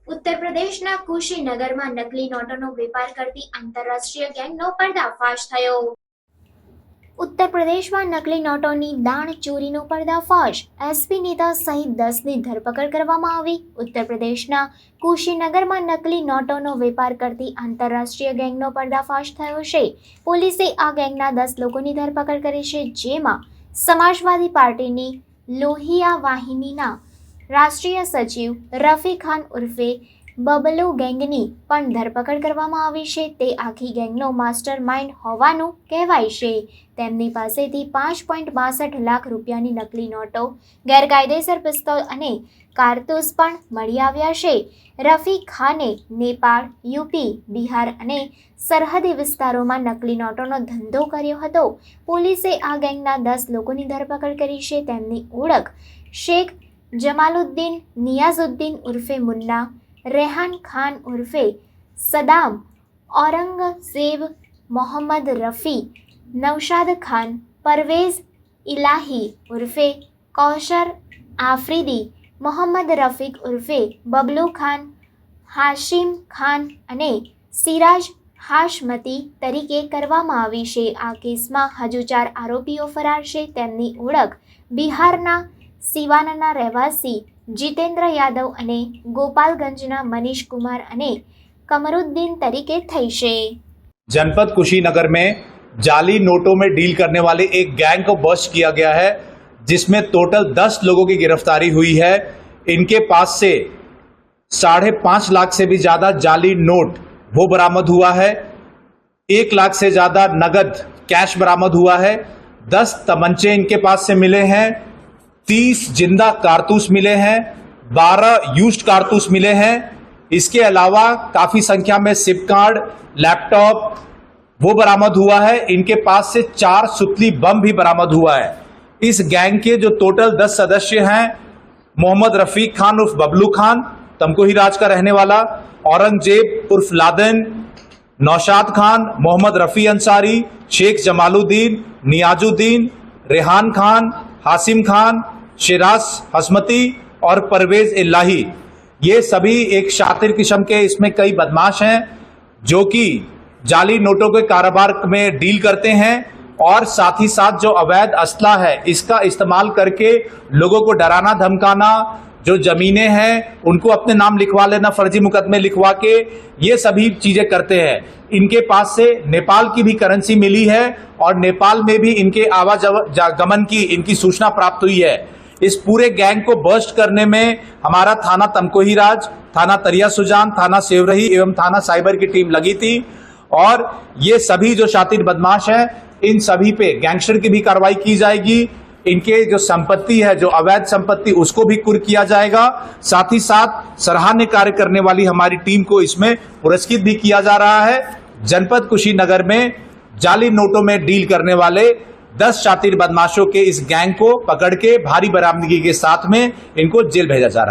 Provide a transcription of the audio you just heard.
ઉત્તર પ્રદેશના કુશીનગરમાં નકલી નોટોનો વેપાર કરતી આંતરરાષ્ટ્રીય ગેંગનો પર્દાફાશ થયો। ઉત્તર પ્રદેશમાં નકલી નોટોની દાણચોરીનો પર્દાફાશ। એસપી નેતા સહિત 10ની ધરપકડ કરવામાં આવી। ઉત્તર પ્રદેશના કુશીનગરમાં નકલી નોટોનો વેપાર કરતી આંતરરાષ્ટ્રીય ગેંગનો પર્દાફાશ થયો છે। પોલીસે આ ગેંગના 10 લોકોની ધરપકડ કરી છે, જેમાં સમાજવાદી પાર્ટીની લોહિયા વાહિનીના રાષ્ટ્રીય સચિવ રફી ખાન ઉર્ફે બબલુ ગેંગની પણ ધરપકડ કરવામાં આવી છે। તે આખી ગેંગનો માસ્ટર માઇન્ડ હોવાનું કહેવાય છે। તેમની પાસેથી 5.62 લાખ રૂપિયાની નકલી નોટો, ગેરકાયદેસર પિસ્તોલ અને કારતૂસ પણ મળી આવ્યા છે। રફી ખાને નેપાળ, યુપી, બિહાર અને સરહદી વિસ્તારોમાં નકલી નોટોનો ધંધો કર્યો હતો। પોલીસે આ ગેંગના 10 લોકોની ધરપકડ કરી છે। તેમની ઓળખ શેખ જમાલુદ્દીન નિયાઝુદ્દીન ઉર્ફે મુન્ના, રેહાન ખાન ઉર્ફે સદામ, ઔરંગઝેબ, મોહમ્મદ રફી, નૌશાદ ખાન, પરવેઝ ઇલાહી ઉર્ફે કૌશર આફ્રિદી, મોહમ્મદ રફીક ઉર્ફે બબલુ ખાન, હાશિમ ખાન અને સિરાજ હાશમતી તરીકે કરવામાં આવી છે। આ કેસમાં હજુ 4 આરોપીઓ ફરાર છે। તેમની ઓળખ બિહારના સિવાનના રહેવાસી जितेंद्र यादव અને ગોપાલગંજના मनीष कुमार અને कमरुद्दीन तरीके થઈ છે। जनपद कुशीनगर में जाली नोटों में डील करने वाले एक गैंग को बस्ट किया गया है, जिसमें टोटल 10 लोगों की गिरफ्तारी हुई है। इनके पास से 5.5 लाख से भी ज्यादा जाली नोट वो बरामद हुआ है। 1 लाख से ज्यादा नगद कैश बरामद हुआ है। 10 तमंचे इनके पास से मिले हैं। 30 जिंदा कारतूस मिले हैं। 12 यूज्ड कारतूस मिले हैं। इसके अलावा काफी संख्या में सिम कार्ड, लैपटॉप वो बरामद हुआ है। इनके पास से 4 सुतली बम भी बरामद हुआ है। इस गैंग के जो टोटल 10 सदस्य हैं, मोहम्मद रफीक खान उर्फ बबलू खान, तमकोही राज का रहने वाला, औरंगजेब उर्फ लादेन, नौशाद खान, मोहम्मद रफी अंसारी, शेख जमालुद्दीन, नियाजुद्दीन, रेहान खान, हासिम खान, शिराज हसमती और परवेज इलाही, ये सभी एक शातिर किस्म के इसमें कई बदमाश हैं जो कि जाली नोटों के कारोबार में डील करते हैं और साथ ही साथ जो अवैध असला है इसका इस्तेमाल करके लोगों को डराना धमकाना, जो जमीनें हैं उनको अपने नाम लिखवा लेना, फर्जी मुकदमे लिखवा के ये सभी चीजें करते हैं। इनके पास से नेपाल की भी करेंसी मिली है और नेपाल में भी इनके आवागमन की इनकी सूचना प्राप्त हुई है। इस पूरे गैंग को बर्स्ट करने में हमारा थाना तमकोही राज, थाना तरिया सुजान, थाना सेवरही एवं थाना साइबर की टीम लगी थी और ये सभी जो शातिर बदमाश हैं इन सभी पे गैंगस्टर की भी कार्रवाई की जाएगी। इनके जो संपत्ति है, जो अवैध संपत्ति, उसको भी कुर्क किया जाएगा। साथ ही साथ सराहनीय कार्य करने वाली हमारी टीम को इसमें पुरस्कृत भी किया जा रहा है। जनपद कुशीनगर में जाली नोटों में डील करने वाले 10 शातिर बदमाशों के इस गैंग को पकड़ के भारी बरामदगी के साथ में इनको जेल भेजा जा रहा है।